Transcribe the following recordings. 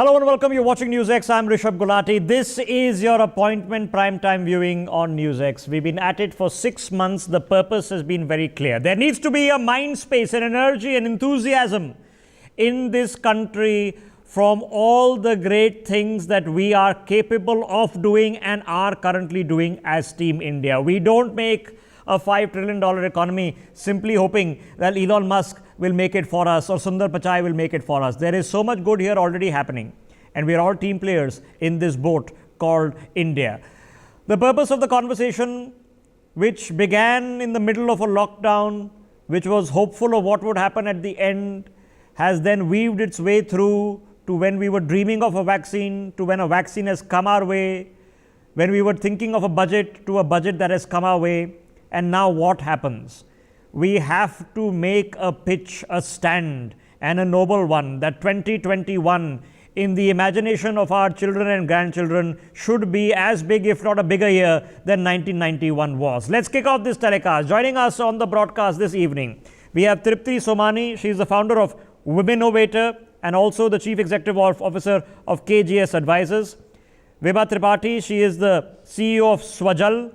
Hello and welcome. You're watching NewsX. I'm Rishabh Gulati. This is your appointment primetime viewing on NewsX. We've been at it for 6 months. The purpose has been very clear. There needs to be a mind space, an energy, an enthusiasm in this country from all the great things that we are capable of doing and are currently doing as Team India. We don't make a $5 trillion economy simply hoping that Elon Musk will make it for us or Sundar Pichai will make it for us. There is so much good here already happening, and we are all team players in this boat called India. The purpose of the conversation, which began in the middle of a lockdown, which was hopeful of what would happen at the end, has then weaved its way through to when we were dreaming of a vaccine, to when a vaccine has come our way, when we were thinking of a budget, to a budget that has come our way. And now what happens? We have to make a pitch, a stand, and a noble one, that 2021 in the imagination of our children and grandchildren should be as big, if not a bigger year than 1991 was. Let's kick off this telecast. Joining us on the broadcast this evening, we have Tripti Somani. She is the founder of Wominovator and also the Chief Executive Officer of KGS Advisors. Vibha Tripathi, she is the CEO of Swajal.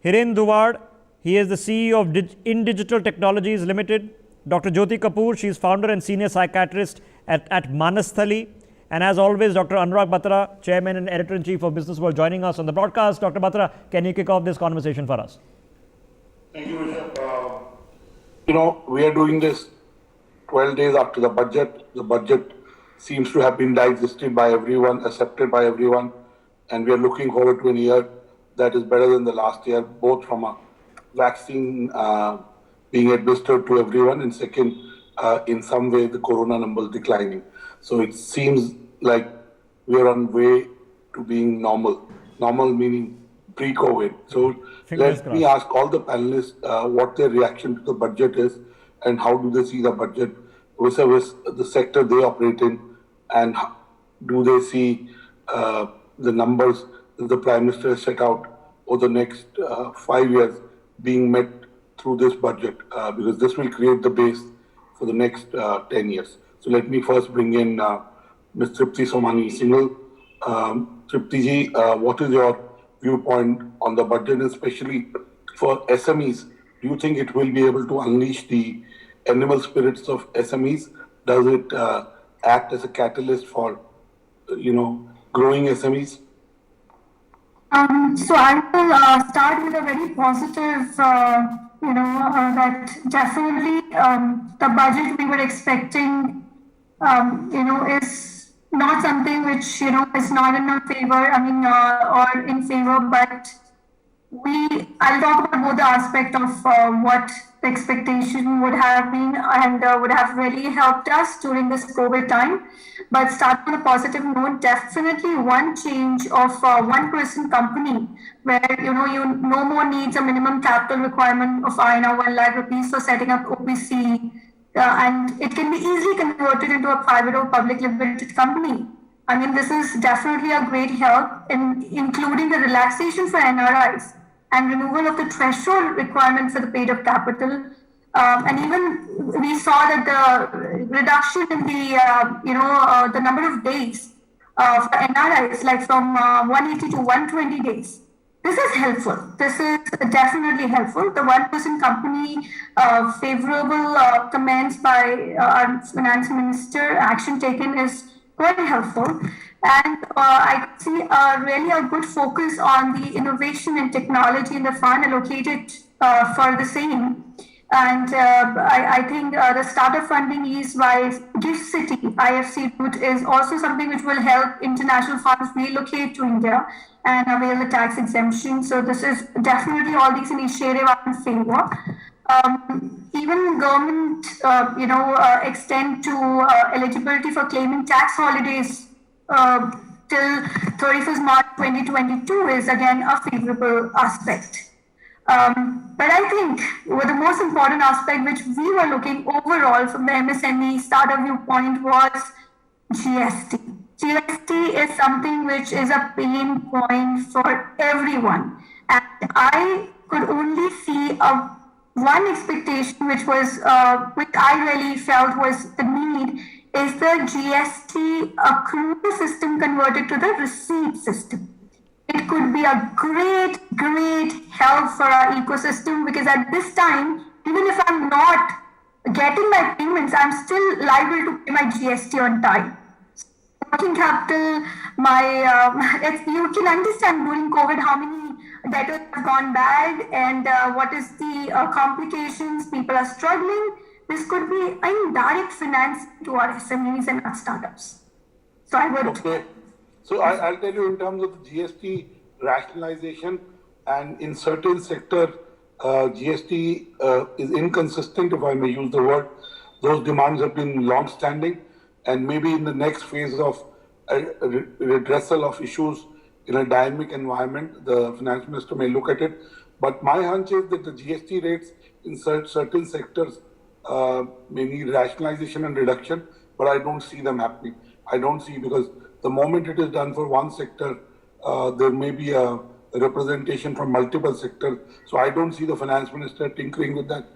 Hiren Duwad, he is the CEO of InDigital Technologies Limited. Dr. Jyoti Kapoor, she is founder and senior psychiatrist at Manasthali. And as always, Dr. Anurag Batra, Chairman and Editor-in-Chief of Business World, joining us on the broadcast. Dr. Batra, can you kick off this conversation for us? Thank you, Rishabh. We are doing this 12 days after the budget. The budget seems to have been digested by everyone, accepted by everyone, and we are looking forward to a year that is better than the last year, both from a vaccine being administered to everyone, and second, in some way, the corona numbers declining. So it seems like we are on way to being normal. Normal meaning pre-COVID. So let me ask all the panelists what their reaction to the budget is and how do they see the budget vis-a-vis the sector they operate in, and do they see the numbers that the Prime Minister has set out over the next 5 years being met through this budget, because this will create the base for the next 10 years. So let me first bring in Ms. Tripti Somani Singhal. Tripti ji, what is your viewpoint on the budget, especially for SMEs? Do you think it will be able to unleash the animal spirits of SMEs? Does it act as a catalyst for, growing SMEs? So I will start with a very positive, that definitely the budget we were expecting, is not something which, is not in our favor, or in favor, but I'll talk about both the aspect of what the expectation would have been and would have really helped us during this COVID time. But starting on a positive note, definitely one change of one-person company where, you no more needs a minimum capital requirement of INR 1 lakh rupees for setting up OPC, and it can be easily converted into a private or public limited company. This is definitely a great help in including the relaxation for NRIs and removal of the threshold requirement for the paid-up capital. And even we saw that the reduction in the, the number of days for NRIs, like from 180 to 120 days. This is helpful. This is definitely helpful. The one-person company, favorable comments by our finance minister, action taken is quite helpful. And I see really a good focus on the innovation and technology in the fund allocated for the same. And I think the startup funding ease by GIFT City, IFC route, is also something which will help international funds relocate to India and avail the tax exemption. So this is definitely all these initiatives are in favor. Even government, extend to eligibility for claiming tax holidays till 31st March 2022 is again a favorable aspect. But I think the most important aspect which we were looking overall from the MSME startup viewpoint was GST. GST is something which is a pain point for everyone. And I could only see one expectation which I really felt was the need is the GST accrual system converted to the receipt system. It could be a great, great help for our ecosystem, because at this time, even if I'm not getting my payments, I'm still liable to pay my GST on time. Working capital, you can understand during COVID how many debtors have gone bad and what is the complications, people are struggling. This could be indirect finance to our SMEs and our startups. So I would. Okay. So I'll tell you in terms of the GST rationalization, and in certain sector, GST is inconsistent, if I may use the word. Those demands have been long-standing, and maybe in the next phase of redressal of issues in a dynamic environment, the finance minister may look at it. But my hunch is that the GST rates in certain sectors may need rationalization and reduction, but I don't see them happening. I don't see, because the moment it is done for one sector, there may be a representation from multiple sectors. So I don't see the finance minister tinkering with that.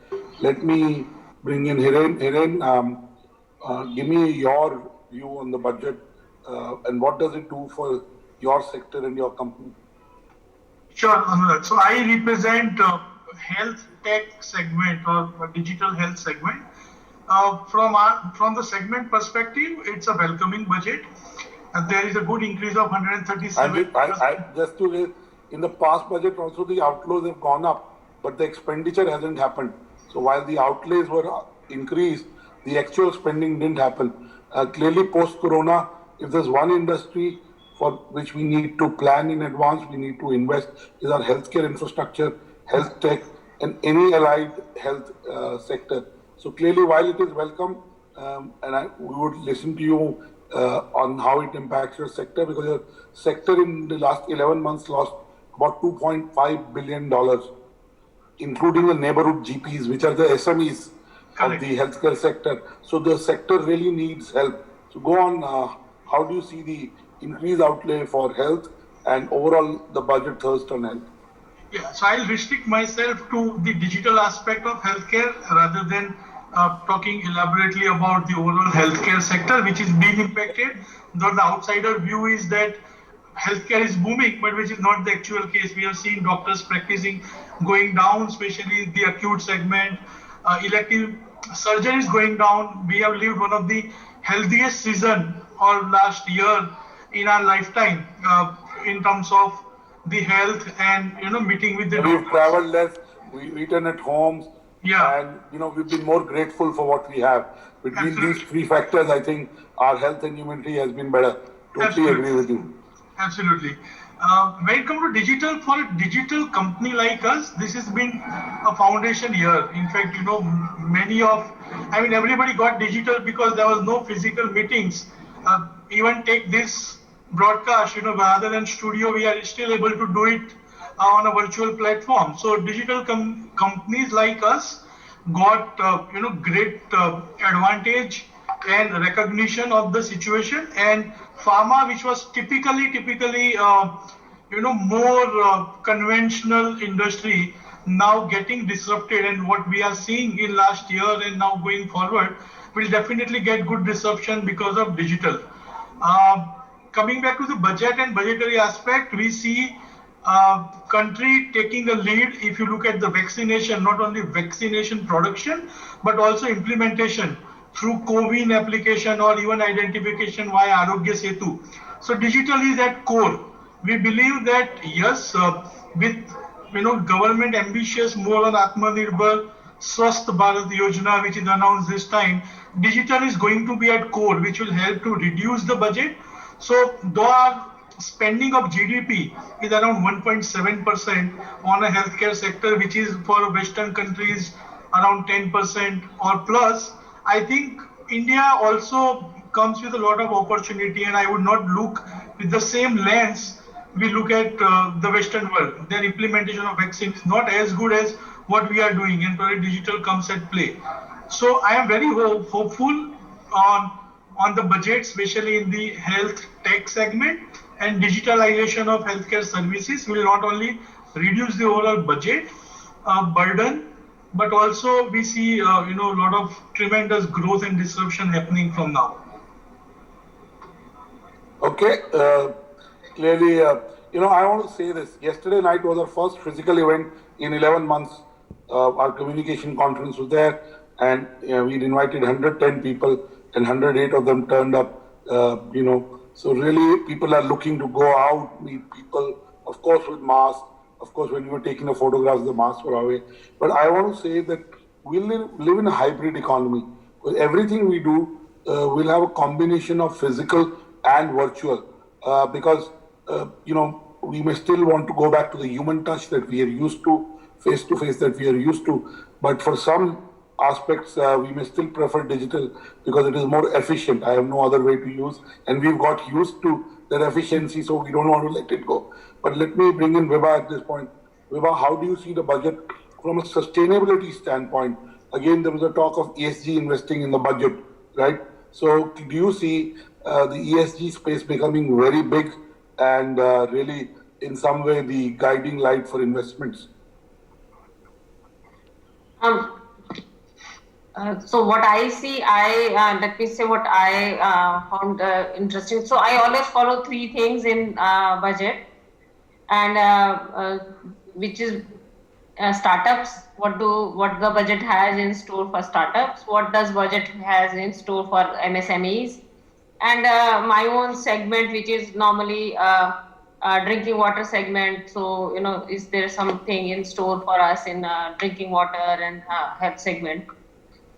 Let me bring in Hiren. Hiren, give me your view on the budget and what does it do for your sector and your company? Sure, Anurag. So I represent health tech segment or digital health segment. From the segment perspective, it's a welcoming budget. There is a good increase of 137. Just to in the past budget also the outflows have gone up, but the expenditure hasn't happened. So while the outlays were increased, the actual spending didn't happen. Clearly post-corona, if there's one industry for which we need to plan in advance, we need to invest, is our healthcare infrastructure, health tech, and any allied health sector. So clearly, while it is welcome, we would listen to you on how it impacts your sector, because your sector in the last 11 months lost about $2.5 billion, including the neighborhood GPs, which are the SMEs of the healthcare sector. So the sector really needs help. So go on, how do you see the increased outlay for health and overall the budget thrust on health? Yeah, so I'll restrict myself to the digital aspect of healthcare rather than talking elaborately about the overall healthcare sector, which is being impacted. Though the outsider view is that healthcare is booming, but which is not the actual case. We have seen doctors practicing going down, especially the acute segment. Elective surgeries going down. We have lived one of the healthiest season or last year in our lifetime in terms of the health and meeting with the doctors. We've traveled less, we've eaten at homes, yeah, and we've been more grateful for what we have. Between Absolutely. These three factors, I think our health and immunity has been better. Totally Absolutely. agree with you. Absolutely. When it comes to digital, for a digital company like us, this has been a foundation year. In fact, everybody got digital because there was no physical meetings. Even take this broadcast, rather than studio, we are still able to do it on a virtual platform. So digital companies like us got, great advantage and recognition of the situation, and pharma, which was typically more conventional industry, now getting disrupted, and what we are seeing in last year and now going forward will definitely get good disruption because of digital. Coming back to the budget and budgetary aspect, we see country taking the lead. If you look at the vaccination, not only vaccination production, but also implementation through CoWIN application or even identification via Arogya Setu. So digital is at core. We believe that yes, with government ambitious more on Atmanirbhar Swasth Bharat Yojana, which is announced this time, digital is going to be at core, which will help to reduce the budget. So though our spending of GDP is around 1.7% on a healthcare sector, which is for Western countries around 10% or plus, I think India also comes with a lot of opportunity, and I would not look with the same lens we look at the Western world. Their implementation of vaccine is not as good as what we are doing, and probably digital comes at play. So I am very hopeful on the budget, especially in the health tech segment, and digitalization of healthcare services will not only reduce the overall budget burden, but also we see a lot of tremendous growth and disruption happening from now. Okay. Clearly, I want to say this. Yesterday night was our first physical event in 11 months. Our communication conference was there, and we'd invited 110 people, and 108 of them turned up. So really, people are looking to go out, meet people, of course, with masks. Of course, when we were taking the photographs, the masks were away. But I want to say that we live in a hybrid economy. With everything we do, we'll have a combination of physical and virtual, because we may still want to go back to the human touch that we are used to face that we are used to. But for some aspects, we may still prefer digital because it is more efficient. I have no other way to use, and we've got used to that efficiency, so we don't want to let it go. But let me bring in Vibha at this point. Vibha, how do you see the budget from a sustainability standpoint? Again, there was a talk of ESG investing in the budget, right? So do you see the ESG space becoming very big and really in some way the guiding light for investments? So what I see, let me say what I found interesting. So I always follow three things in budget, and which is startups. What the budget has in store for startups? What does budget has in store for MSMEs? And my own segment, which is normally drinking water segment. So is there something in store for us in drinking water and health segment?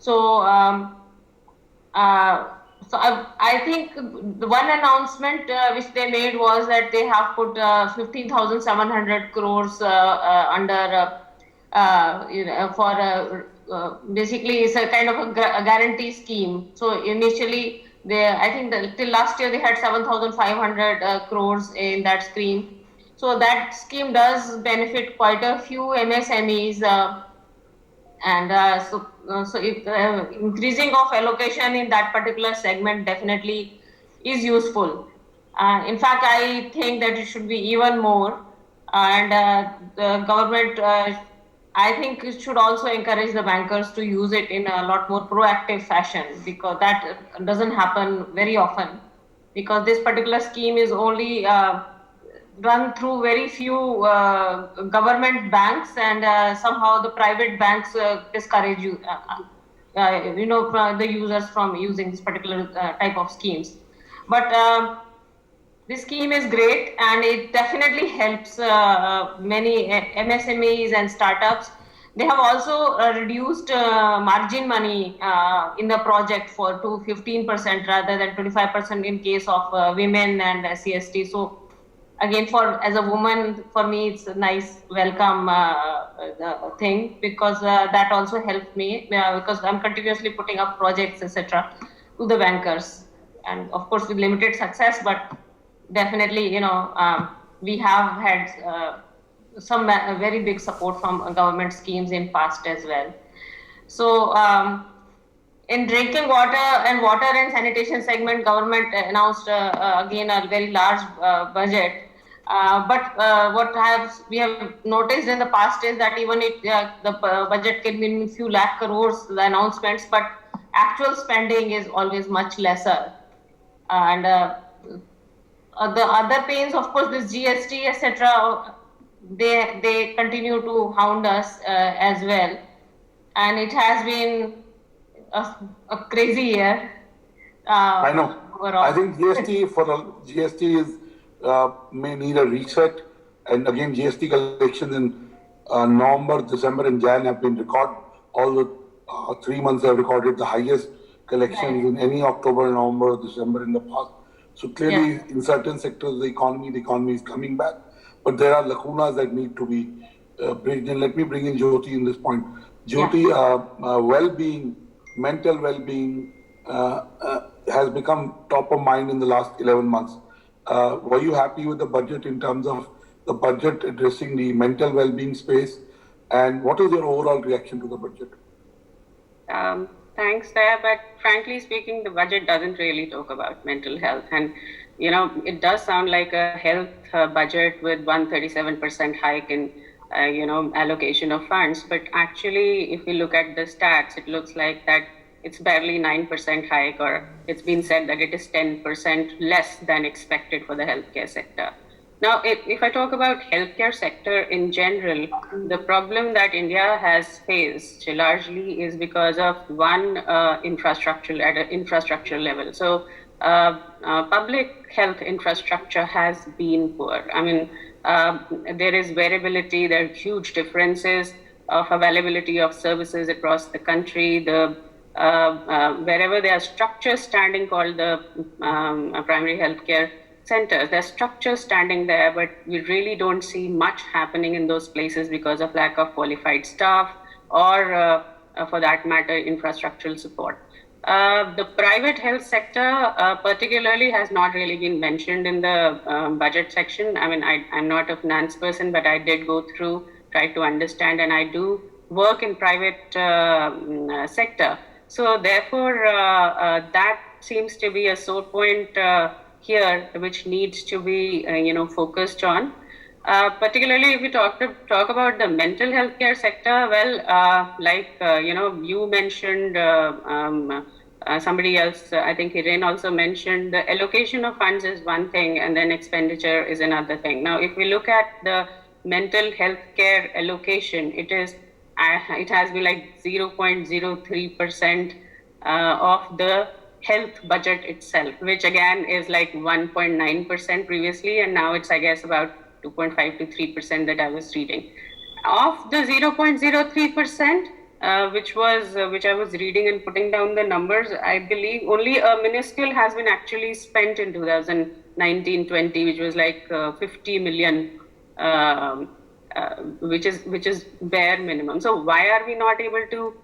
So, I think the one announcement which they made was that they have put 15,700 crores under for basically it's a kind of a guarantee scheme. So initially, I think till last year they had 7,500 crores in that scheme. So that scheme does benefit quite a few MSMEs. So increasing of allocation in that particular segment definitely is useful. In fact, I think that it should be even more. And the government, I think it should also encourage the bankers to use it in a lot more proactive fashion, because that doesn't happen very often. Because this particular scheme is only run through very few government banks, and somehow the private banks discourage the users from using this particular type of schemes. But this scheme is great, and it definitely helps many MSMEs and startups. They have also reduced margin money in the project to 15% rather than 25% in case of women and CST. So again, as a woman, for me, it's a nice welcome thing, because that also helped me because I'm continuously putting up projects, etc., to the bankers, and of course with limited success, but definitely, we have had some very big support from government schemes in past as well. So in drinking water and sanitation segment, government announced again a very large budget. But what we have noticed in the past is that even if the budget can be in a few lakh crores, the announcements, but actual spending is always much lesser. And the other pains, of course, this GST, etc., they continue to hound us as well. And it has been a crazy year. I know. Overall. I think GST is may need a reset. And again, GST collections in November, December, and Jan have been record. All the 3 months have recorded the highest collections in any October, November, December in the past. So clearly, in certain sectors of the economy is coming back. But there are lacunas that need to be bridged. And let me bring in Jyoti in this point. Jyoti, well-being, mental well-being has become top of mind in the last 11 months. Were you happy with the budget in terms of the budget addressing the mental well-being space? And what is your overall reaction to the budget? Thanks, Daya, but frankly speaking, the budget doesn't really talk about mental health. And, it does sound like a health budget with 137% hike in, allocation of funds. But actually, if we look at the stats, it looks like that it's barely 9% hike, or it's been said that it is 10% less than expected for the healthcare sector. Now, if I talk about healthcare sector in general, the problem that India has faced largely is because of one infrastructure at an infrastructure level. So, public health infrastructure has been poor. I mean, there is variability. There are huge differences of availability of services across the country. Wherever there are structures standing called the primary healthcare centers, there are structures standing there, but we really don't see much happening in those places because of lack of qualified staff or, for that matter, infrastructural support. The private health sector particularly has not really been mentioned in the budget section. I mean, I'm not a finance person, but I did go through, try to understand, and I do work in private sector. So therefore, that seems to be a sore point here, which needs to be focused on. Particularly if we talk about the mental health care sector, well, you mentioned, somebody else, I think Hiren also mentioned, the allocation of funds is one thing and then expenditure is another thing. Now, if we look at the mental health care allocation, it has been like 0.03% of the health budget itself, which again is like 1.9% previously, and now it's, I guess, about 2.5 to 3% that I was reading. Of the 0.03%, which I was reading and putting down the numbers, I believe only a minuscule has been actually spent in 2019-20, which was like 50 million, which is bare minimum. So why are we not able to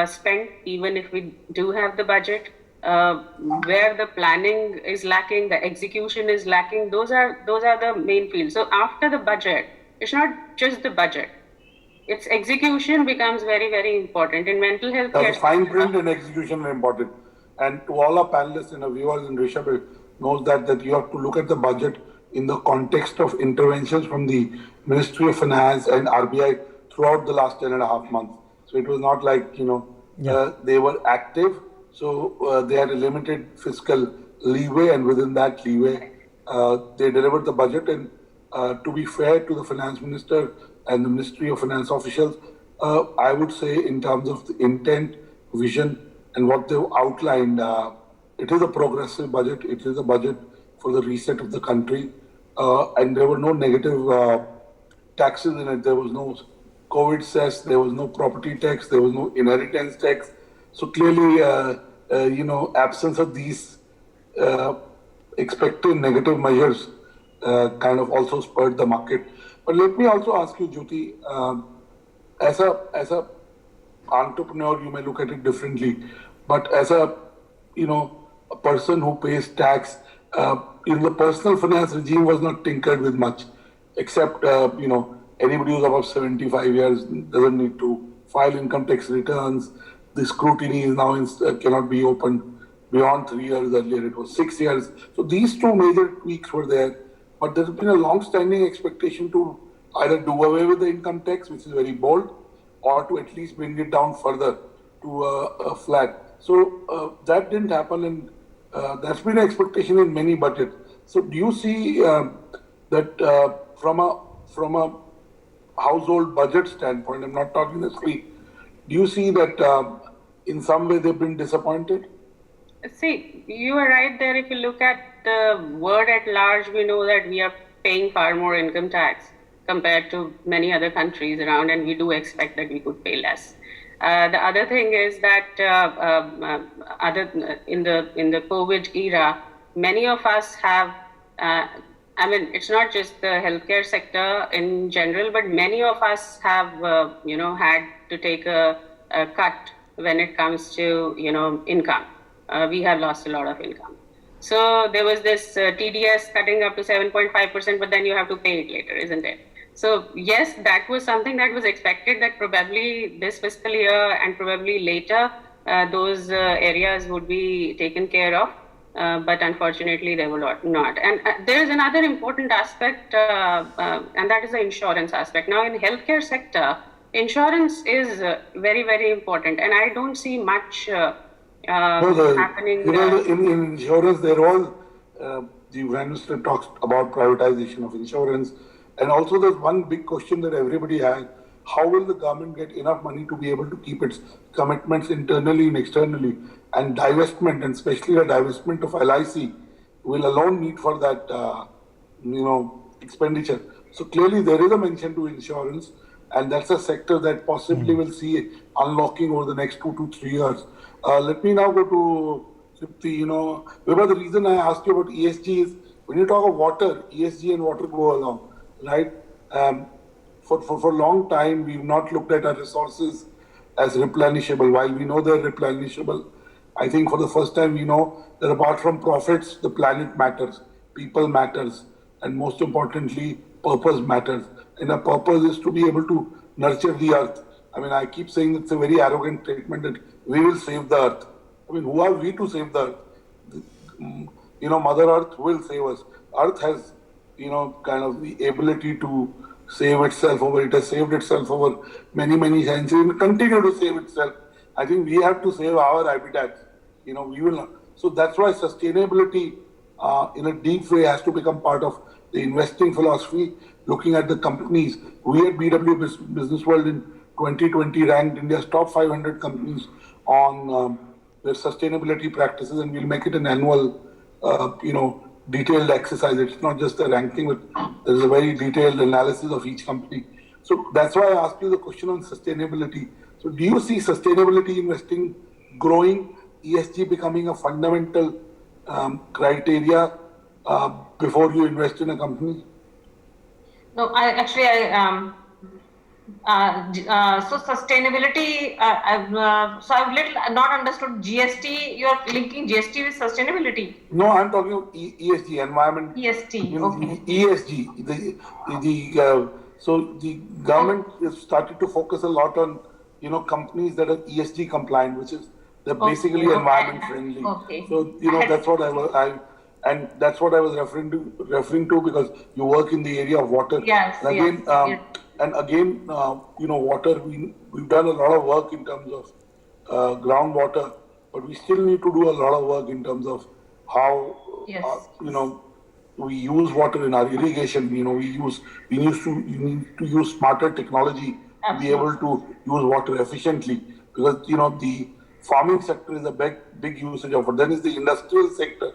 spend, even if we do have the budget? Where the planning is lacking, the execution is lacking, those are the main fields. So after the budget, it's not just the budget, its execution becomes very, very important in mental health care. The fine print and execution are important. And to all our panelists and our viewers, and Rishabh knows that you have to look at the budget in the context of interventions from the Ministry of Finance and RBI throughout the last 10.5 months. So it was not like, they were active. So they had a limited fiscal leeway, and within that leeway, they delivered the budget. And to be fair to the finance minister and the Ministry of Finance officials, I would say in terms of the intent, vision, and what they've outlined, it is a progressive budget. It is a budget for the reset of the country. And there were no negative taxes in it. There was no COVID cess, there was no property tax, there was no inheritance tax. So clearly, absence of these expected negative measures kind of also spurred the market. But let me also ask you, Jyoti, as a entrepreneur, you may look at it differently, but as a person who pays tax, the personal finance regime was not tinkered with much, except anybody who's above 75 years doesn't need to file income tax returns. The scrutiny is now cannot be opened beyond 3 years. Earlier it was 6 years. So these two major tweaks were there, but there's been a long-standing expectation to either do away with the income tax, which is very bold, or to at least bring it down further to a flat. So that didn't happen, and that's been an expectation in many budgets. So do you see that from a household budget standpoint, I'm not talking necessarily, do you see that in some way they've been disappointed? See, you are right there. If you look at the world at large, we know that we are paying far more income tax compared to many other countries around, and we do expect that we could pay less. The other thing is that in the COVID era, many of us have, it's not just the healthcare sector in general, but many of us have, had to take a cut when it comes to, income. We have lost a lot of income. So there was this TDS cutting up to 7.5%, but then you have to pay it later, isn't it? So yes, that was something that was expected, that probably this fiscal year and probably later, those areas would be taken care of. But unfortunately, they were not. And there is another important aspect, and that is the insurance aspect. Now, in healthcare sector, insurance is very, very important, and I don't see much happening. In insurance, there was the Minister talks about privatization of insurance, and also there's one big question that everybody has: how will the government get enough money to be able to keep its commitments internally and externally? And divestment, and especially the divestment of LIC, will alone need for that, expenditure. So clearly there is a mention to insurance, and that's a sector that possibly will see unlocking over the next 2 to 3 years. Let me now go to Tripti. Vibha, the reason I asked you about ESG is when you talk of water, ESG and water go along, right? For a long time, we've not looked at our resources as replenishable. While we know they're replenishable, I think for the first time we know that apart from profits, the planet matters, people matters, and most importantly, purpose matters. And our purpose is to be able to nurture the earth. I mean, I keep saying it's a very arrogant statement that we will save the earth. I mean, who are we to save the earth? Mother Earth will save us. Earth has, kind of the ability to save itself over. It has saved itself over many, many centuries and continue to save itself. I think we have to save our habitats. We will not. So that's why sustainability in a deep way has to become part of the investing philosophy. Looking at the companies, we at BW Business World in 2020 ranked India's top 500 companies on their sustainability practices, and we'll make it an annual, detailed exercise. It's not just a ranking, but there's a very detailed analysis of each company. So that's why I asked you the question on sustainability. So do you see sustainability investing growing, ESG becoming a fundamental criteria before you invest in a company? No, so sustainability, I've little not understood GST. You're linking GST with sustainability? No, I'm talking about ESG, environment. ESG, okay. ESG. So the government has started to focus a lot on, companies that are ESG compliant, which is they're basically environment friendly. Okay. So that's what that's what I was referring to because you work in the area of water. Yes. And again, yes. And again, water. We've done a lot of work in terms of groundwater, but we still need to do a lot of work in terms of how we use water in our irrigation. We need to use smarter technology to be able to use water efficiently because the farming sector is a big usage of it. Then is the industrial sector.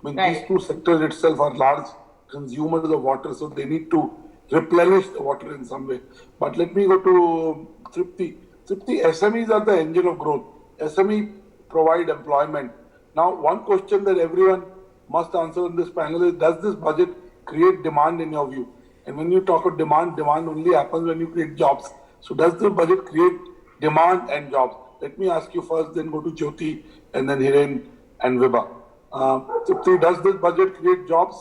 I mean, these two sectors itself are large consumers of water, so they need to replenish the water in some way. But let me go to Tripti. Tripti, SMEs are the engine of growth. SME provide employment. Now, one question that everyone must answer in this panel is, does this budget create demand in your view? And when you talk of demand only happens when you create jobs. So does the budget create demand and jobs? Let me ask you first, then go to Jyoti, and then Hiren and Vibha. Tripti, does this budget create jobs?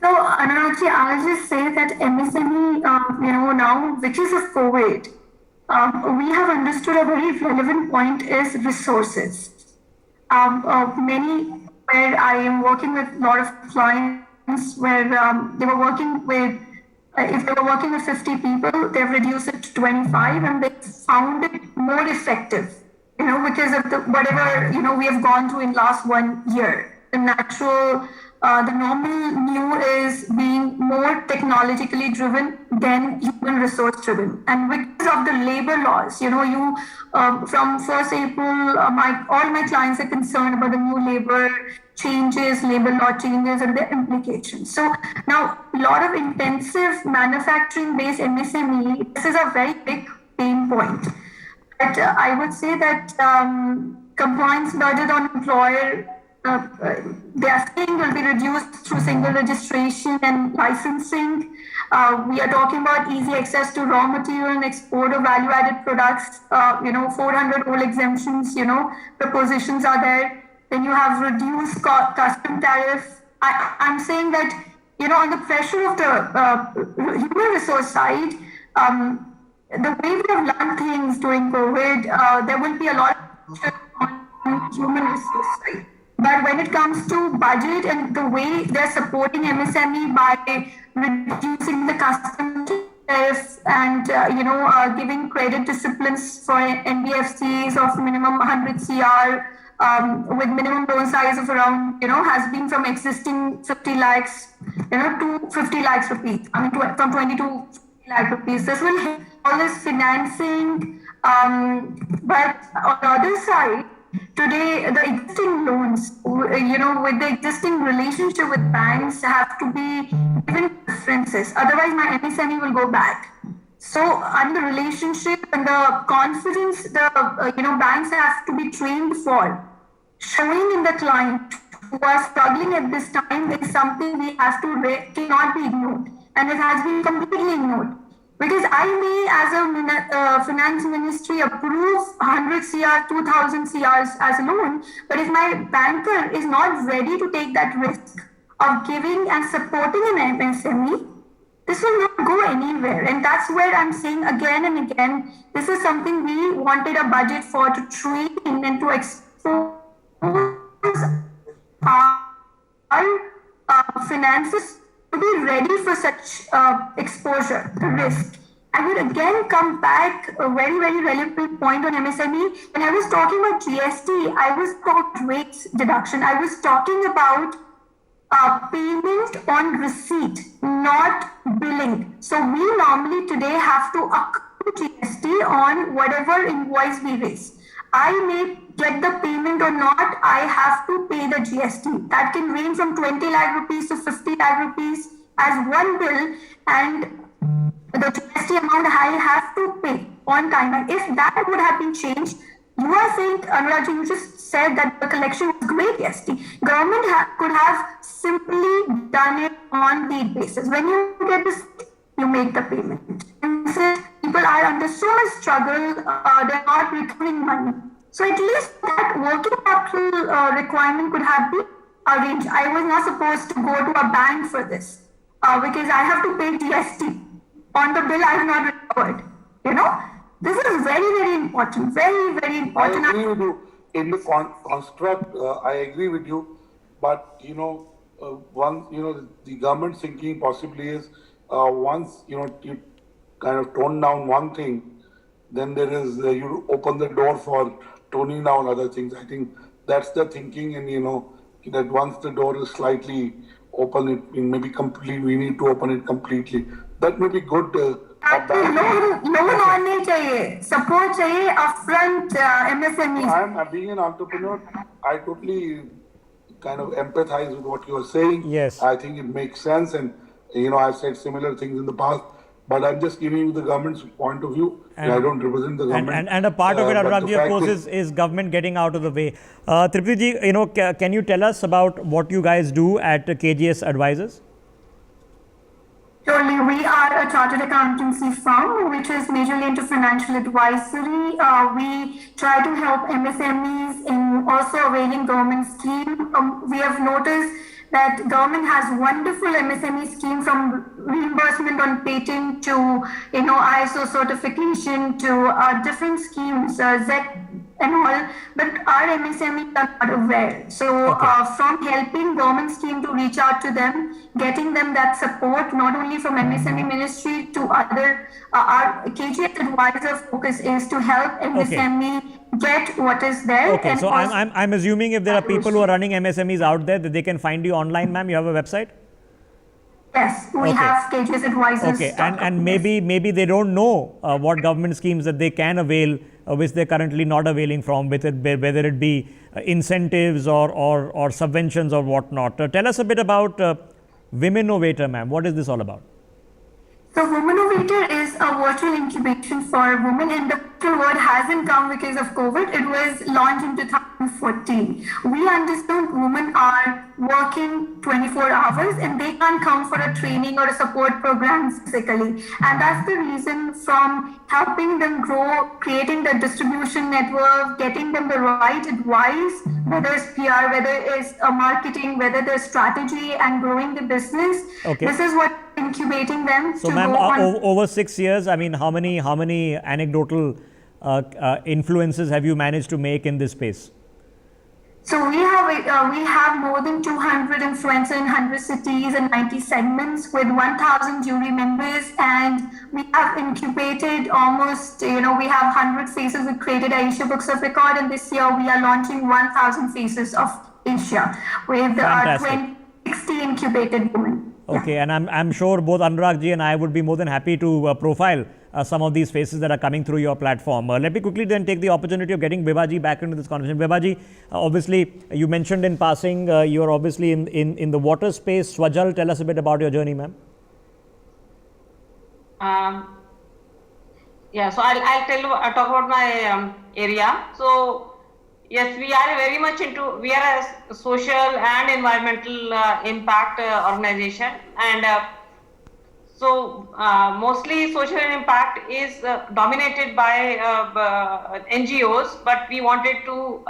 So, Anuragji, I'll just say that MSME, now, because of COVID, we have understood a very relevant point is resources. Many where I am working with a lot of clients where they were working with, if they were working with 50 people, they've reduced it to 25 and they found it more effective, because of whatever, we have gone through in last 1 year. The natural, the normal new is being more technologically driven than human resource driven. And because of the labor laws, from 1st April, all my clients are concerned about the new labor changes, labor law changes and their implications. So now a lot of intensive manufacturing based MSME, this is a very big pain point. But I would say that compliance budget on employer, their fee will be reduced through single registration and licensing. We are talking about easy access to raw material and export of value-added products. 400 all exemptions, propositions are there. Then you have reduced custom tariff. I'm saying that, on the pressure of the human resource side, the way we have learned things during COVID, there will be a lot of pressure on human resource side. But when it comes to budget and the way they're supporting MSME by reducing the custom and giving credit disciplines for NBFCs of minimum 100 CR with minimum loan size of around has been from existing 50 lakhs to 50 lakhs rupees. I mean from 20 to 50 lakh rupees. This will help all this financing. But on the other side, today the existing loans, with the existing relationship with banks have to be given preferences. Otherwise, my MSME will go back. So, on the relationship and the confidence, the banks have to be trained for showing in the client who are struggling at this time is something we have to cannot be ignored, and it has been completely ignored. Because I may, as a finance ministry, approve 100 CR, 2000 CRs as a loan, but if my banker is not ready to take that risk of giving and supporting an MSME, this will not go anywhere. And that's where I'm saying again and again, this is something we wanted a budget for, to train and to expose our finances to be ready for such exposure, the risk. I would again come back a very, very relevant point on MSME. When I was talking about GST, I was talking rates deduction. I was talking about payment on receipt, not billing. So we normally today have to accrue GST on whatever invoice we raise. I may get the payment or not, I have to pay the GST. That can range from 20 lakh rupees to 50 lakh rupees as one bill, and the GST amount I have to pay on time. And if that would have been changed, you are saying, Anurag, you just said that the collection was great GST. Government could have simply done it on need basis. When you get this, you make the payment. And since people are under so much struggle, they're not recovering money. So at least that working capital requirement could have been arranged. I was not supposed to go to a bank for this because I have to pay GST on the bill I have not recovered. This is very, very important. Very, very important. I agree with you. In the construct, I agree with you. But, the government's thinking possibly is once, you kind of tone down one thing, then there is, you open the door for toning down other things. I think that's the thinking, and, that once the door is slightly open, it may be completely, we need to open it completely. That may be good. Loan आने चाहिए, support चाहिए upfront MSMEs. I'm being an entrepreneur. I totally kind of empathize with what you are saying. Yes. I think it makes sense, and I've said similar things in the past. But I'm just giving you the government's point of view. And I don't represent the government. And a part of it, Anurag, of course, is government getting out of the way. Tripti ji, can you tell us about what you guys do at KGS Advisors? Surely, we are a chartered accountancy firm which is majorly into financial advisory. We try to help MSMEs in also availing government scheme. We have noticed that government has wonderful MSME scheme, from reimbursement on patent to ISO certification to different schemes, ZEC and all, but our MSMEs are not aware. So from helping government scheme to reach out to them, getting them that support, not only from MSME ministry to other, our KGS Advisor focus is to help MSME get what is there. Okay, so I'm assuming if there are people who are running MSMEs out there, that they can find you online, ma'am. You have a website? Yes, we have KGS Advisors. Okay, and maybe they don't know what government schemes that they can avail, which they're currently not availing from, whether it be incentives or subventions or whatnot. Tell us a bit about Womennovator, ma'am. What is this all about? So Womennovator is a virtual incubation for women, and the word hasn't come because of COVID. It was launched in 2014. We understand women are working 24 hours and they can't come for a training or a support program physically. And that's the reason, from helping them grow, creating the distribution network, getting them the right advice, whether it's PR, whether it's marketing, whether there's strategy and growing the business. Okay. This is what incubating them. So, ma'am, over 6 years, I mean, how many anecdotal influences have you managed to make in this space? So we have more than 200 influencers in 100 cities and 90 segments with 1,000 jury members, and we have incubated almost, we have 100 faces. We created Asia Books of Record, and this year we are launching 1,000 faces of Asia with Fantastic. 60 incubated women. Okay, and I'm sure both Anurag ji and I would be more than happy to profile some of these faces that are coming through your platform. Let me quickly then take the opportunity of getting Vibha ji back into this conversation. Vibha ji, obviously you mentioned in passing you're obviously in the water space. Swajal, tell us a bit about your journey, ma'am. Yeah, so I'll talk about my area. So yes, we are very much we are a social and environmental impact organization, and so mostly social impact is dominated by NGOs, but we wanted to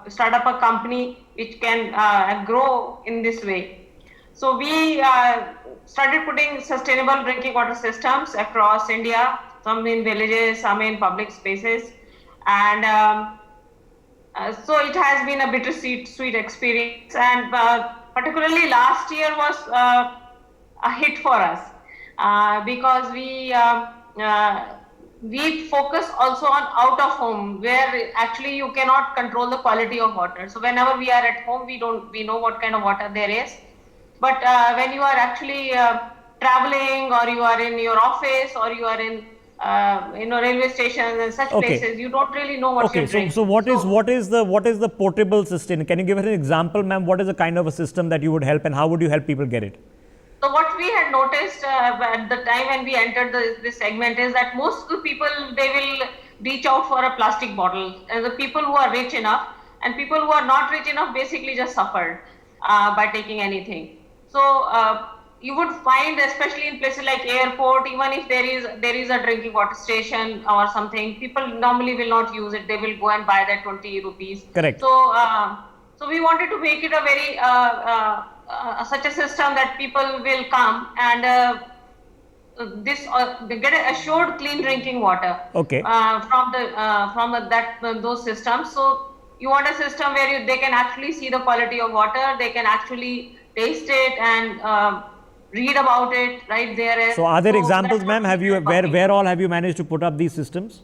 start up a company which can grow in this way. So we started putting sustainable drinking water systems across India, some in villages, some in public spaces, and so it has been a bittersweet experience, and particularly last year was a hit for us because we focus also on out of home, where actually you cannot control the quality of water. So whenever we are at home, we know what kind of water there is, but when you are actually traveling, or you are in your office, or you are in railway stations and such places, you don't really know what you're drinking. So what is the portable system? Can you give us an example, ma'am? What is the kind of a system that you would help, and how would you help people get it? So what we had noticed at the time when we entered this segment is that most of the people, they will reach out for a plastic bottle, and the people who are rich enough and people who are not rich enough basically just suffered by taking anything. So you would find, especially in places like airport, even if there is a drinking water station or something, people normally will not use it. They will go and buy that 20 rupees. Correct. So we wanted to make it a very such a system that people will come and they get assured clean drinking water. Okay. From those systems. So you want a system where they can actually see the quality of water, they can actually taste it and read about it right there. So are there examples, ma'am? Where all have you managed to put up these systems?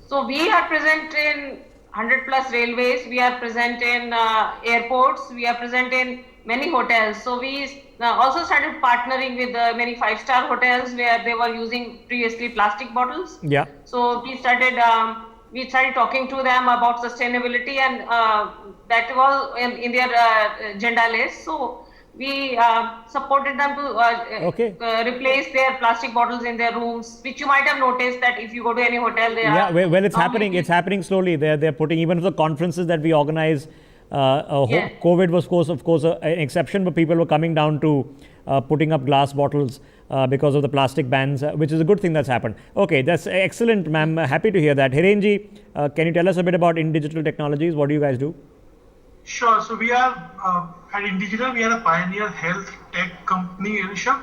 So we are present in 100 plus railways, we are present in airports, we are present in many hotels. So we also started partnering with many 5-star hotels where they were using previously plastic bottles. Yeah. So we started talking to them about sustainability, and that was in their agenda list. So we supported them to replace their plastic bottles in their rooms, which you might have noticed that if you go to any hotel, it's happening. It's happening slowly. They're putting, even for the conferences that we organize. COVID was, of course, an exception, but people were coming down to putting up glass bottles because of the plastic bans, which is a good thing that's happened. Okay, that's excellent, ma'am. Happy to hear that. Hirenji, can you tell us a bit about InDigital Technologies? What do you guys do? Sure. So we are at InDigital, we are a pioneer health tech company, Rishabh.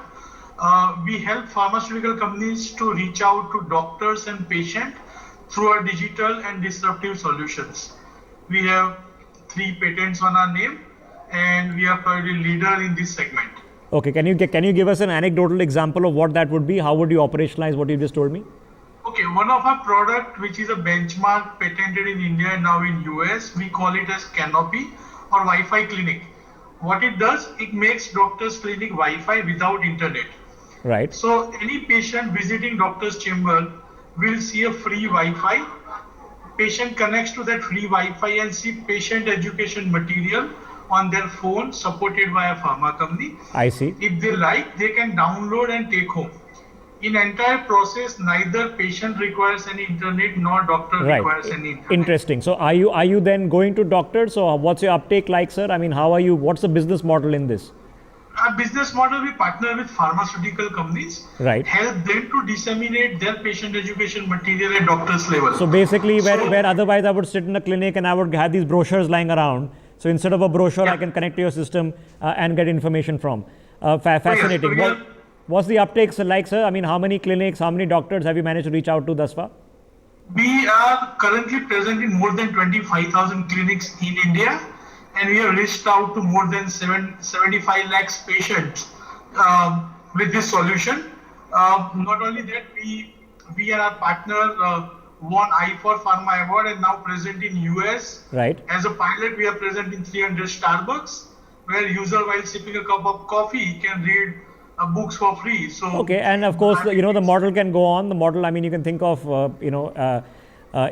We help pharmaceutical companies to reach out to doctors and patients through our digital and disruptive solutions. We have 3 patents on our name, and we are probably leader in this segment. Okay, can you give us an anecdotal example of what that would be? How would you operationalize what you just told me? Okay, one of our product, which is a benchmark patented in India and now in US, we call it as Canopy or Wi-Fi clinic. What it does, it makes doctor's clinic Wi-Fi without internet. Right. So any patient visiting doctor's chamber will see a free Wi-Fi. Patient connects to that free Wi-Fi and see patient education material on their phone supported by a pharma company. I see. If they like, they can download and take home. In entire process, neither patient requires any internet nor doctor requires any internet. Interesting. So are you then going to doctors? So what's your uptake like, sir? I mean, what's the business model in this? Our business model, we partner with pharmaceutical companies, right, help them to disseminate their patient education material at doctor's level. So basically where otherwise I would sit in a clinic and I would have these brochures lying around. So instead of a brochure, I can connect to your system and get information from. Fascinating. Oh, yes. What's the uptake like, sir? I mean, how many clinics, how many doctors have you managed to reach out to thus far? We are currently present in more than 25,000 clinics in India, and we have reached out to more than 75 lakhs patients with this solution. Not only that, we are our partner, won I4 Pharma Award and now present in US. Right. As a pilot, we are present in 300 Starbucks, where user while sipping a cup of coffee can read books for free. So Okay, and of course, the model can go on. The model, I mean, you can think of,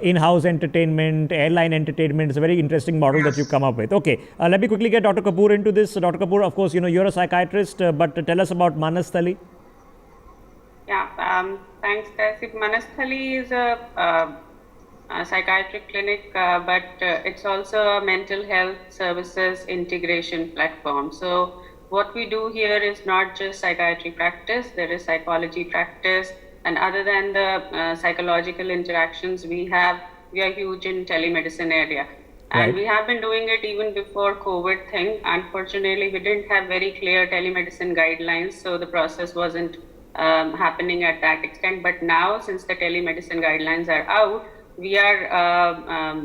in-house entertainment, airline entertainment. It's a very interesting model that you come up with. Okay, let me quickly get Dr. Kapoor into this. Dr. Kapoor, of course, you're a psychiatrist, but tell us about Manasthali. Yeah, thanks, Taisif. Manasthali is a psychiatric clinic, but it's also a mental health services integration platform. So what we do here is not just psychiatry practice, there is psychology practice, and other than the psychological interactions we are huge in telemedicine area. And Right. we have been doing it even before COVID thing. Unfortunately, we didn't have very clear telemedicine guidelines, so the process wasn't happening at that extent. But now, since the telemedicine guidelines are out, we are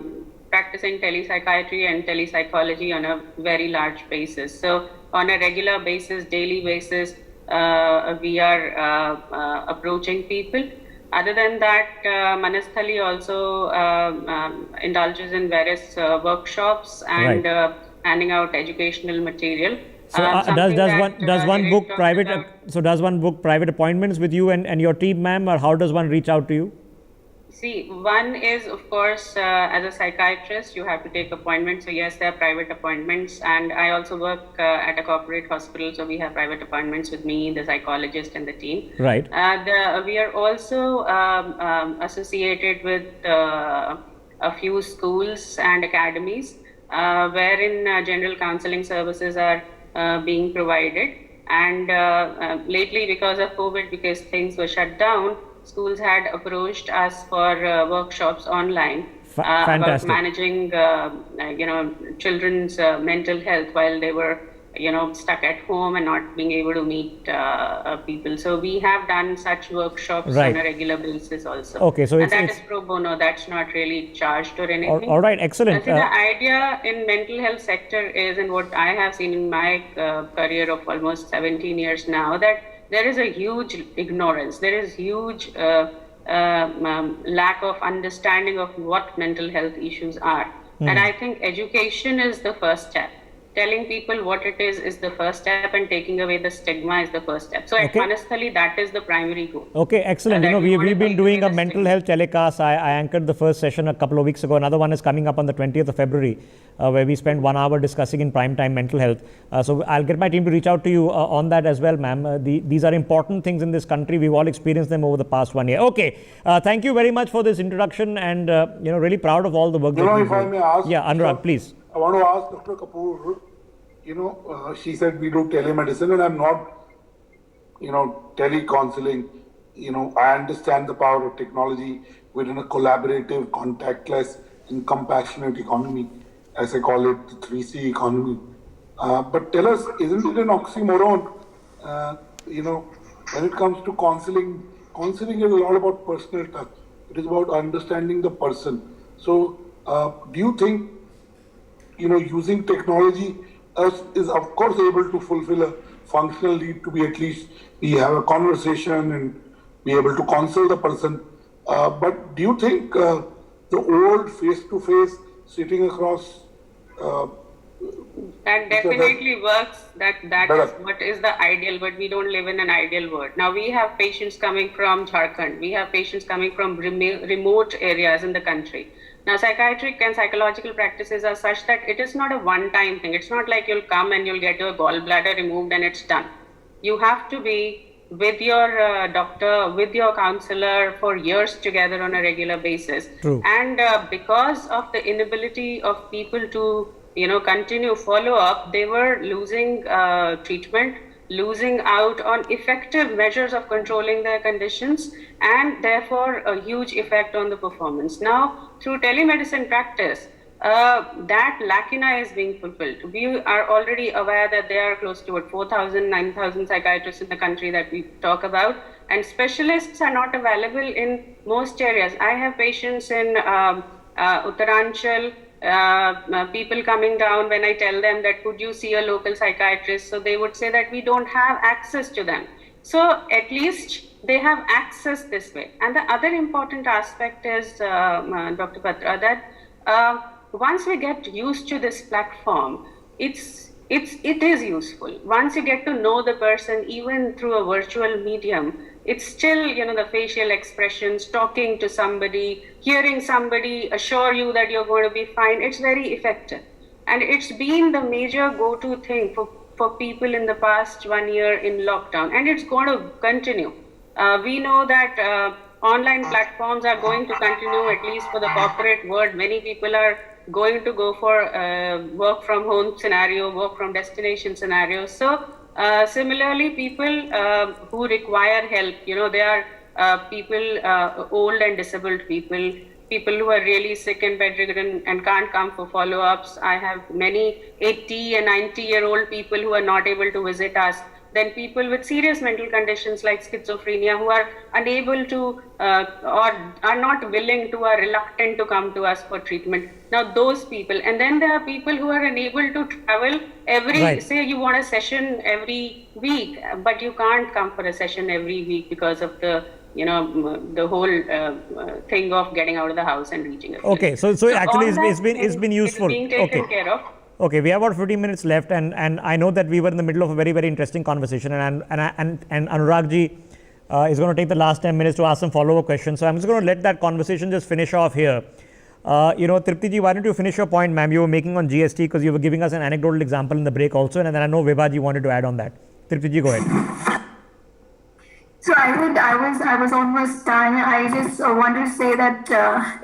practicing telepsychiatry and telepsychology on a very large basis. So on a regular basis, daily basis, we are approaching people. Other than that, Manasthali also indulges in various workshops and Right. handing out educational material. So does one book private? So does one book private appointments with you and your team, ma'am, or how does one reach out to you? See, one is, of course, as a psychiatrist, you have to take appointments. So yes, there are private appointments, and I also work at a corporate hospital, so we have private appointments with me, the psychologist, and the team. Right. We are also associated with a few schools and academies, wherein general counseling services are being provided. And lately, because of COVID, because things were shut down, schools had approached us for workshops online about Fantastic. managing, children's mental health while they were, stuck at home and not being able to meet people. So we have done such workshops Right. on a regular basis also. Okay, so and that is pro bono. That's not really charged or anything. All right, excellent. See, the idea in mental health sector is, and what I have seen in my career of almost 17 years now, that there is a huge ignorance. There is huge lack of understanding of what mental health issues are. And I think education is the first step. Telling people what it is the first step, and taking away the stigma is the first step. So Okay. at Manasthali, that is the primary goal. Okay, excellent. that we wanna We've been take doing away a the mental stigma. health telecast. I anchored the first session a couple of weeks ago. Another one is coming up on the 20th of February, where we spend 1 hour discussing in prime time mental health. So I'll get my team to reach out to you on that as well, ma'am. These are important things in this country. We've all experienced them over the past 1 year. Okay, thank you very much for this introduction, and really proud of all the work that If you've I done. may ask, Yeah, Anurag, sir, please. I want to ask Dr. Kapoor. She said we do telemedicine, and I'm not, telecounseling. I understand the power of technology within a collaborative, contactless, and compassionate economy, as I call it, the 3C economy. But tell us, isn't it an oxymoron? When it comes to counseling is a lot about personal touch. It is about understanding the person. So, do you think, using technology is of course able to fulfill a functional need to be at least we have a conversation and be able to counsel the person. But do you think the old face-to-face sitting across That definitely works. That Better. is what is the ideal, but we don't live in an ideal world. Now we have patients coming from Jharkhand. We have patients coming from remote areas in the country. Now psychiatric and psychological practices are such that it is not a one-time thing. It's not like you'll come and you'll get your gallbladder removed and it's done. You have to be with your doctor, with your counselor for years together on a regular basis. True. And because of the inability of people to continue follow-up, they were losing treatment, losing out on effective measures of controlling their conditions, and therefore a huge effect on the performance. Now, through telemedicine practice, that lacuna is being fulfilled. We are already aware that there are close to 4,000, 9,000 psychiatrists in the country that we talk about, and specialists are not available in most areas. I have patients in Uttaranchal, people coming down when I tell them that could you see a local psychiatrist, so they would say that we don't have access to them. So at least they have access this way. And the other important aspect is, Dr. Patra, that once we get used to this platform, it is useful. Once you get to know the person, even through a virtual medium, it's still, the facial expressions, talking to somebody, hearing somebody assure you that you're going to be fine. It's very effective. And it's been the major go-to thing for people in the past 1 year in lockdown. And it's going to continue. We know that online platforms are going to continue, at least for the corporate world. Many people are going to go for work from home scenario, work from destination scenario. So similarly, people who require help, they are people, old and disabled people who are really sick and bedridden and can't come for follow-ups. I have many 80 and 90-year-old people who are not able to visit us. Then people with serious mental conditions like schizophrenia who are unable to or are not willing to, are reluctant to come to us for treatment. Now those people, and then there are people who are unable to travel say you want a session every week, but you can't come for a session every week because of the the whole thing of getting out of the house and reaching a Okay, so actually it's been useful. Being taken care of. Okay, we have about 15 minutes left, and I know that we were in the middle of a very, very interesting conversation, and Anurag ji is going to take the last 10 minutes to ask some follow-up questions. So I'm just going to let that conversation just finish off here. Tripti ji, why don't you finish your point, ma'am, you were making on GST, because you were giving us an anecdotal example in the break also, and then I know Vibha ji wanted to add on that. Tripti ji, go ahead. So I was almost done. I just want to say that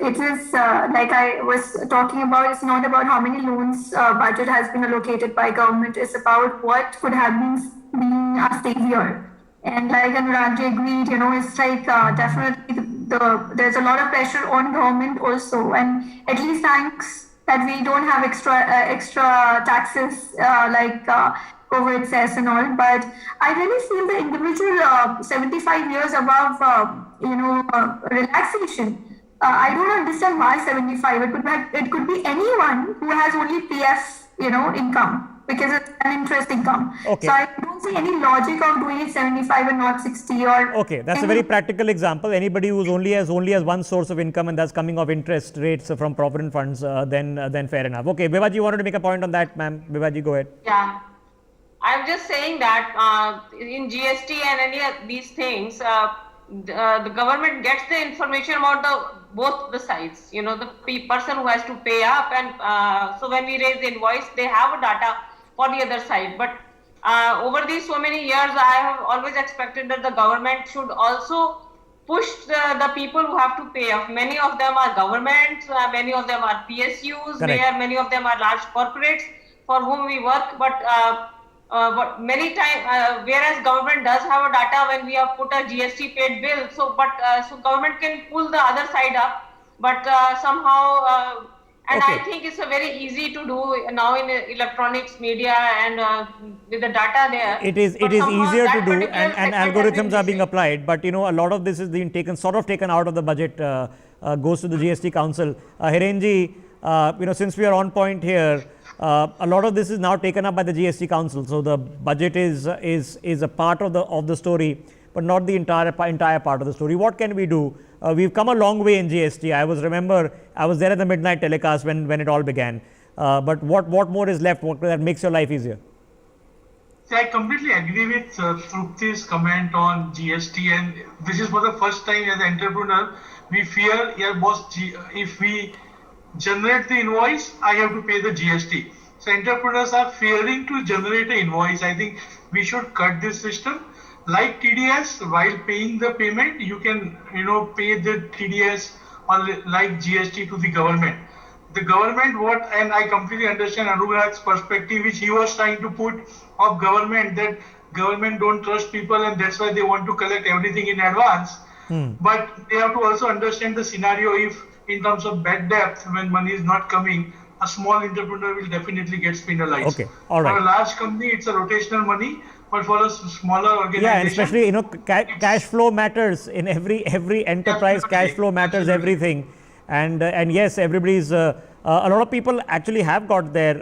it is like I was talking about. It's not about how many loans budget has been allocated by government. It's about what could have been a savior. And like Anurag agreed, it's like definitely there's a lot of pressure on government also. And at least thanks that we don't have extra taxes like COVID cess and all, but I really feel the individual 75 years above, relaxation. I don't understand why 75. It could be anyone who has only PF, income, because it's an interest income. Okay. So I don't see any logic of doing it 75 and not 60 or. Okay, that's a very practical example. Anybody who's only has one source of income, and that's coming off interest rates from provident funds, then fair enough. Okay, Vibha ji wanted to make a point on that, ma'am. Vibha ji, go ahead. Yeah. I'm just saying that in GST and any of these things, the government gets the information about both the sides. The person who has to pay up, and so when we raise the invoice, they have a data for the other side. But over these so many years, I have always expected that the government should also push the people who have to pay off. Many of them are governments, many of them are PSUs, many of them are large corporates for whom we work, but many times, whereas government does have a data when we have put a GST paid bill, so government can pull the other side up, but somehow, and Okay. I think it's a very easy to do now in electronics media and with the data there. It is But somehow easier that to do, particular and segment has algorithms been are being missing. applied, but a lot of this is being taken out of the budget, goes to the GST Council. Hiren ji, since we are on point here, a lot of this is now taken up by the GST Council. So the budget is a part of the story, but not the entire part of the story. What can we do? We've come a long way in GST. I was there at the midnight telecast when it all began. But what more is left? What that makes your life easier? See, I completely agree with Trupti's comment on GST, and this is for the first time as an entrepreneur. We fear, if we generate the invoice, I have to pay the GST. So entrepreneurs are fearing to generate an invoice. I think we should cut this system. Like TDS, while paying the payment, you can pay the TDS or like GST to the government. The government, and I completely understand Anurag's perspective, which he was trying to put of government, that government don't trust people and that's why they want to collect everything in advance. But they have to also understand the scenario if in terms of bad debt, when money is not coming, a small entrepreneur will definitely get penalized. Okay, all right. For a large company, it's a rotational money, but for a smaller organization, Yeah, and especially cash flow matters in every enterprise. Cash flow matters everything, and yes, everybody's a lot of people actually have got their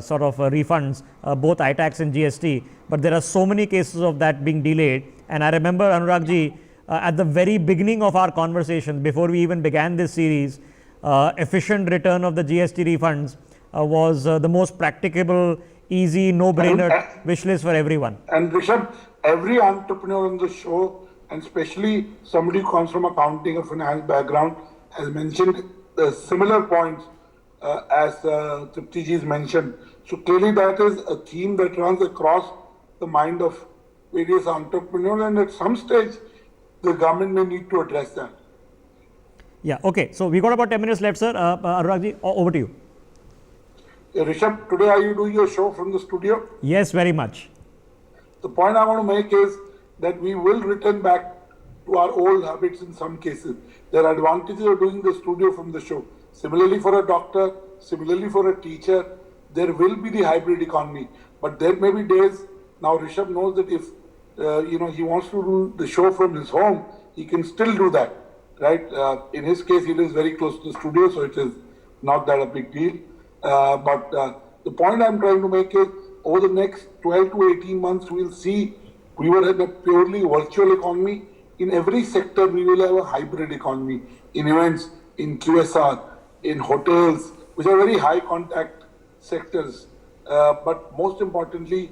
sort of refunds, both iTax and GST, but there are so many cases of that being delayed. And I remember, Anurag ji, at the very beginning of our conversation, before we even began this series, efficient return of the GST refunds was the most practicable, easy, no-brainer wish list for everyone. And Rishabh, every entrepreneur on the show, and especially somebody who comes from accounting or finance background, has mentioned similar points as Tripti ji has mentioned. So clearly that is a theme that runs across the mind of various entrepreneurs, and at some stage, the government may need to address that. Yeah, okay. So we got about 10 minutes left, sir. Anurag ji, over to you. Rishabh, today are you doing your show from the studio? Yes, very much. The point I want to make is that we will return back to our old habits in some cases. There are advantages of doing the studio from the show. Similarly for a doctor, similarly for a teacher, there will be the hybrid economy. But there may be days, now Rishabh knows that if he wants to do the show from his home, he can still do that, right? In his case, he lives very close to the studio, so it is not that a big deal. But the point I'm trying to make is, over the next 12 to 18 months, we'll see we were in a purely virtual economy. In every sector, we will have a hybrid economy. In events, in QSR, in hotels, which are very high contact sectors. But most importantly,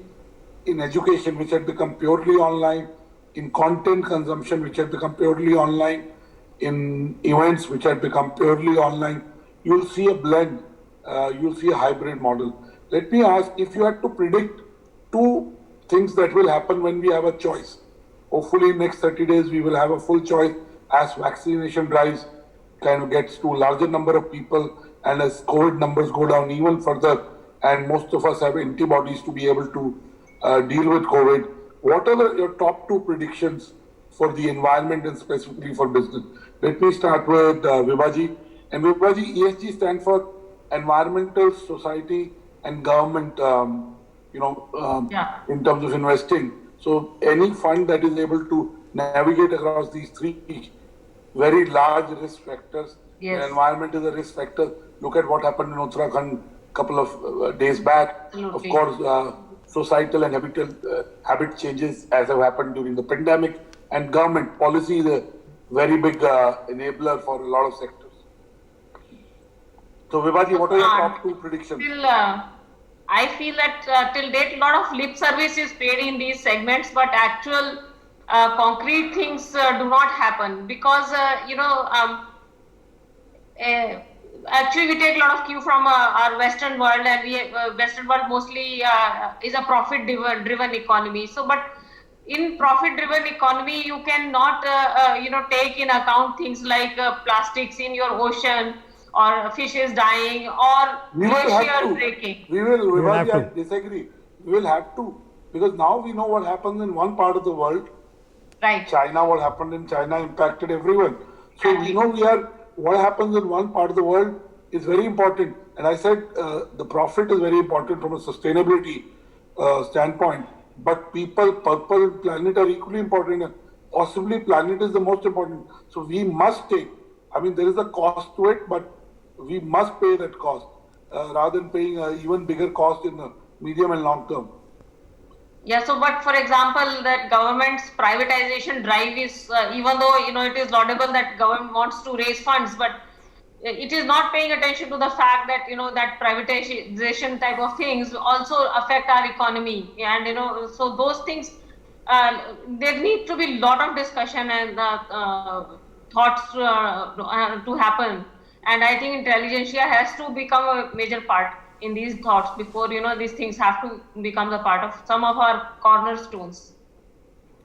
in education, which had become purely online, in content consumption, which had become purely online, in events, which had become purely online, you'll see a blend, you'll see a hybrid model. Let me ask, if you had to predict two things that will happen when we have a choice. Hopefully in next 30 days, we will have a full choice as vaccination drives kind of gets to a larger number of people, and as COVID numbers go down even further, and most of us have antibodies to be able to deal with COVID. What are your top two predictions for the environment and specifically for business? Let me start with Vibhaji. And Vibhaji, ESG stands for environmental, society, and government, in terms of investing. So any fund that is able to navigate across these three very large risk factors. Yes. The environment is a risk factor. Look at what happened in Uttarakhand a couple of days back. Absolutely. Of course, societal and habit changes as have happened during the pandemic. And government policy is a very big enabler for a lot of sectors. So Vibhaji, what are your top two predictions? I feel that till date, a lot of lip service is paid in these segments, but actual concrete things do not happen because, actually we take a lot of cue from our Western world, and Western world mostly is a profit-driven economy. So, but in profit-driven economy, you cannot, take in account things like plastics in your ocean, or fish is dying, or glacier breaking. We will, Vibhaji, I disagree. We will have to, because now we know what happens in one part of the world. Right. China, what happened in China impacted everyone. So we know what happens in one part of the world is very important. And I said the profit is very important from a sustainability standpoint. But people, purpose, and planet are equally important. And possibly planet is the most important. So we must take, there is a cost to it, but we must pay that cost rather than paying an even bigger cost in the medium and long term. Yeah, so but for example, that government's privatization drive is, even though, it is laudable that government wants to raise funds, but it is not paying attention to the fact that, that privatization type of things also affect our economy. And, so those things, there need to be a lot of discussion and thoughts to happen. And I think intelligentsia has to become a major part in these thoughts before, these things have to become the part of some of our cornerstones.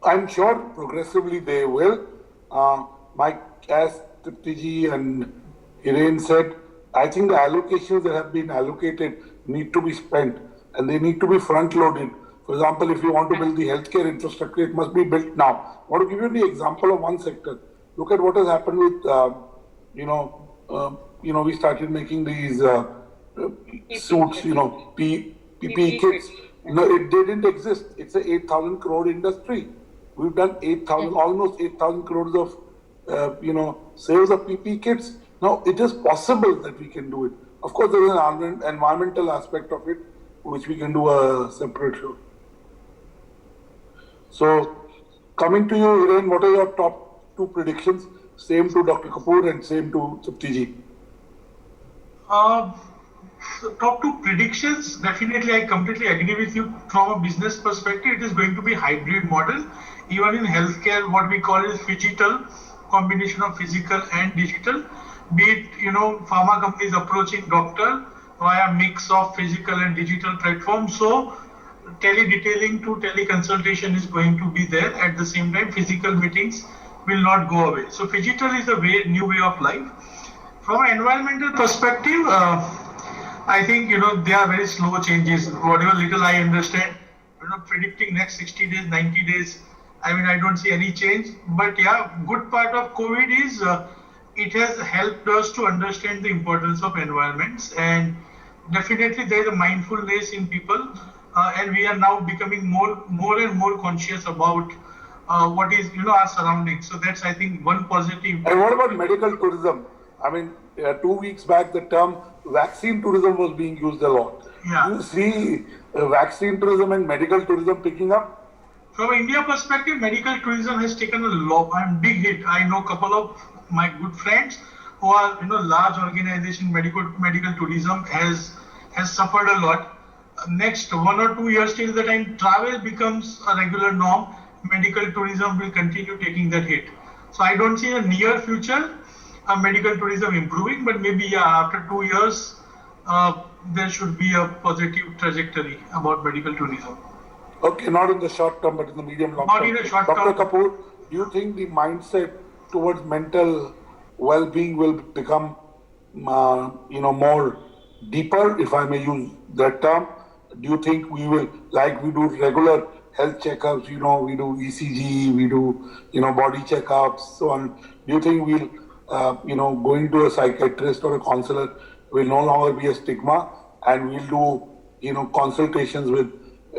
I'm sure progressively they will. As Tripti ji and Hiren said, I think the allocations that have been allocated need to be spent and they need to be front loaded. For example, if you want to build the healthcare infrastructure, it must be built now. I want to give you the example of one sector. Look at what has happened with, we started making these suits, PPE kits. No, they didn't exist. It's a 8,000 crore industry. We've done almost 8,000 crores of, sales of PPE kits. Now it is possible that we can do it. Of course, there is an environmental aspect of it, which we can do a separate show. So, coming to you, Hiren, what are your top 2 predictions? Same to Dr. Kapoor and same to Supti ji. So top 2 predictions, definitely I completely agree with you. From a business perspective, it is going to be hybrid model. Even in healthcare, what we call is phygital, combination of physical and digital. Be it, pharma companies approaching doctor via mix of physical and digital platforms. So tele-detailing to tele-consultation is going to be there. At the same time, physical meetings will not go away. So phygital is a new way of life. From an environmental perspective, I think, they are very slow changes. Whatever little I understand, predicting next 60 days, 90 days, I don't see any change. But yeah, good part of COVID is it has helped us to understand the importance of environments, and definitely there is a mindfulness in people, and we are now becoming more and more conscious about what is, our surroundings. So that's, I think, one positive. And what about medical tourism? 2 weeks back, the term vaccine tourism was being used a lot. Yeah. Do you see vaccine tourism and medical tourism picking up? From India perspective, medical tourism has taken a big hit. I know a couple of my good friends who are, large organization. Medical tourism has suffered a lot. Next 1 or 2 years till the time travel becomes a regular norm, medical tourism will continue taking that hit. So I don't see in the near future medical tourism improving, but maybe after 2 years there should be a positive trajectory about medical tourism. Okay, not in the short term, but in the medium long term. Not in the short term. Dr. Kapoor, do you think the mindset towards mental well-being will become, more deeper, if I may use that term? Do you think we will, like we do regular health checkups, we do ECG, we do, body checkups, so on. Do you think we'll, going to a psychiatrist or a counselor will no longer be a stigma, and we'll do, consultations with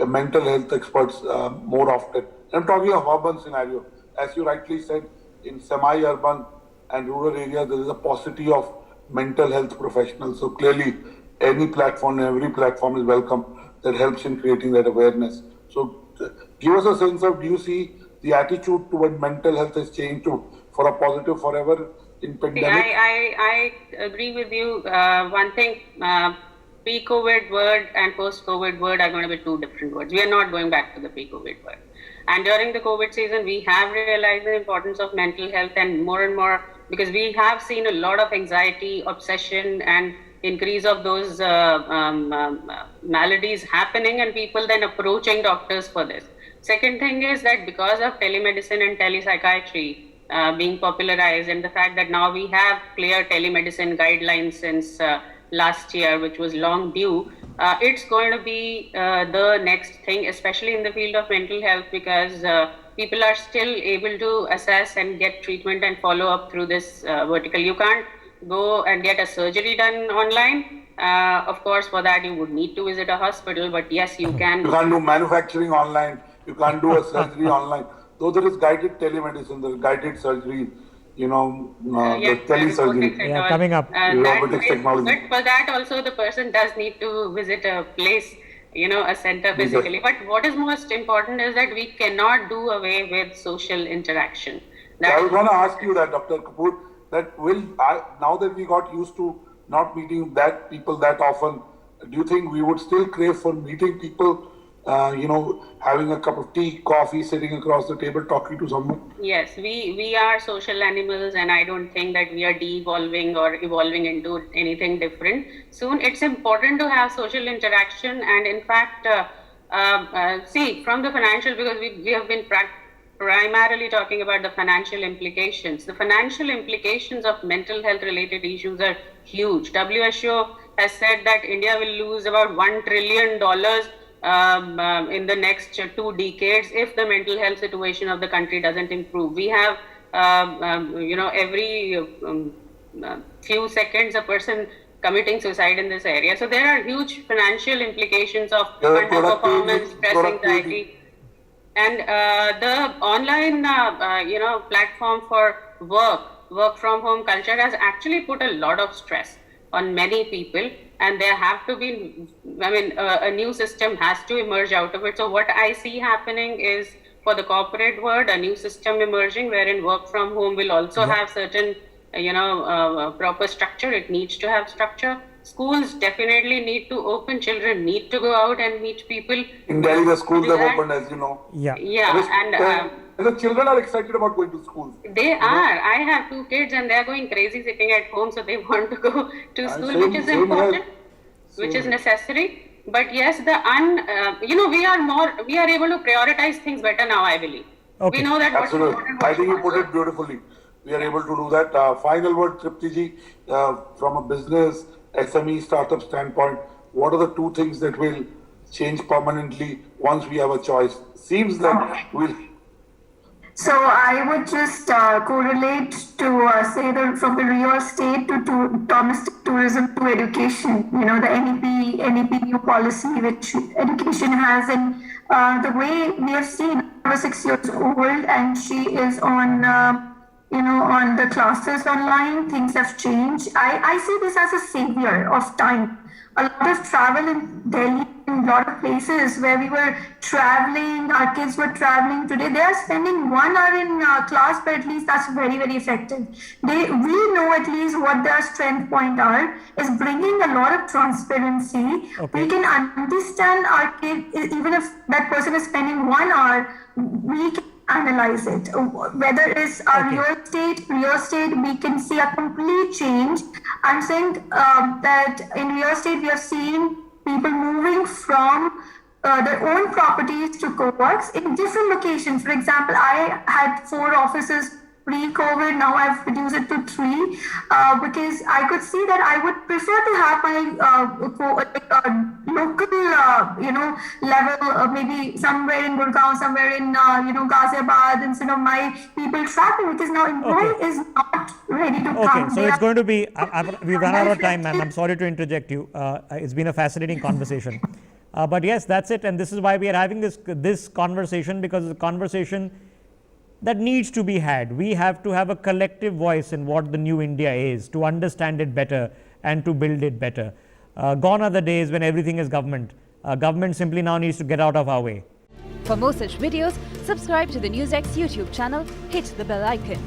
mental health experts more often? I'm talking of urban scenario. As you rightly said, in semi-urban and rural areas, there is a paucity of mental health professionals. So clearly, any platform, every platform is welcome that helps in creating that awareness. So give us a sense of, do you see the attitude toward mental health has changed for a positive forever in pandemic? I agree with you. One thing, pre-COVID word and post-COVID word are going to be 2 different words. We are not going back to the pre-COVID word. And during the COVID season, we have realized the importance of mental health, and more, because we have seen a lot of anxiety, obsession, and increase of those maladies happening, and people then approaching doctors for this. Second thing is that because of telemedicine and telepsychiatry being popularized, and the fact that now we have clear telemedicine guidelines since last year, which was long due, it's going to be the next thing, especially in the field of mental health, because people are still able to assess and get treatment and follow up through this vertical. You can't go and get a surgery done online. Of course, for that you would need to visit a hospital, but yes, you can. You can't do manufacturing online. You can't do a surgery online. Though there is guided telemedicine, there is guided surgery, the telesurgery. Yeah, coming up. Robotics technology. But for that also, the person does need to visit a place, a center physically. But what is most important is that we cannot do away with social interaction. I was going to ask you that, Dr. Kapoor, that now that we got used to not meeting people that often, do you think we would still crave for meeting people, having a cup of tea, coffee, sitting across the table, talking to someone? Yes, we are social animals, and I don't think that we are de-evolving or evolving into anything different. Soon, it's important to have social interaction, and in fact, see, from the financial, because we have been primarily talking about the financial implications. The financial implications of mental health related issues are huge. WHO has said that India will lose about $1 trillion in the next 2 decades if the mental health situation of the country doesn't improve. We have, every few seconds a person committing suicide in this area. So there are huge financial implications of Yeah, underperformance, stress, productivity. anxiety. And the online, platform for work from home culture has actually put a lot of stress on many people. And there have to be, a new system has to emerge out of it. So what I see happening is, for the corporate world, a new system emerging wherein work from home will also have certain, proper structure. It needs to have structure. Schools definitely need to open. Children need to go out and meet people. In Delhi, the schools Do have that. opened, as you know. Yeah. Yeah, And the children are excited about going to schools. they are. I have 2 kids and they're going crazy sitting at home, so they want to go to school, same- which is same important, here. which Same is here. necessary. But yes, we are able to prioritize things better now, I believe. Okay. We know that what's Absolutely. important, I what's think you not. put it beautifully. We are able to do that. Final word, Tripti ji, from a business, SME, startup standpoint, what are the 2 things that will change permanently once we have a choice? Seems that we'll... So I would just correlate to say that from the real estate to domestic tourism to education, the NEP new policy which education has, and the way we have seen, I was 6 years old and she is on, on the classes online, things have changed. I see this as a savior of time. A lot of travel in Delhi, in a lot of places where we were traveling, our kids were traveling today, they are spending 1 hour in class, but at least that's very, very effective. We know at least what their strength point are, is bringing a lot of transparency. Okay. We can understand our kid, even if that person is spending 1 hour, we can analyze it. Whether it's our Okay. real estate, we can see a complete change. I'm saying that in real estate, we have seen people moving from their own properties to co-works in different locations. For example, I had 4 offices pre-COVID, now I've reduced it to 3 because I could see that I would prefer to have my local, level, maybe somewhere in Gurgaon, somewhere in, Ghaziabad, instead of my people traveling, because now employee is not ready to Okay, come. so They it's are- going to be, we've run out of time, ma'am. I'm sorry to interject you. It's been a fascinating conversation. But yes, that's it. And this is why we are having this conversation, because it's a conversation that needs to be had. We have to have a collective voice in what the new India is, to understand it better and to build it better. Gone are the days when everything is government. Government simply now needs to get out of our way. For more such videos, subscribe to the NewsX YouTube channel, hit the bell icon.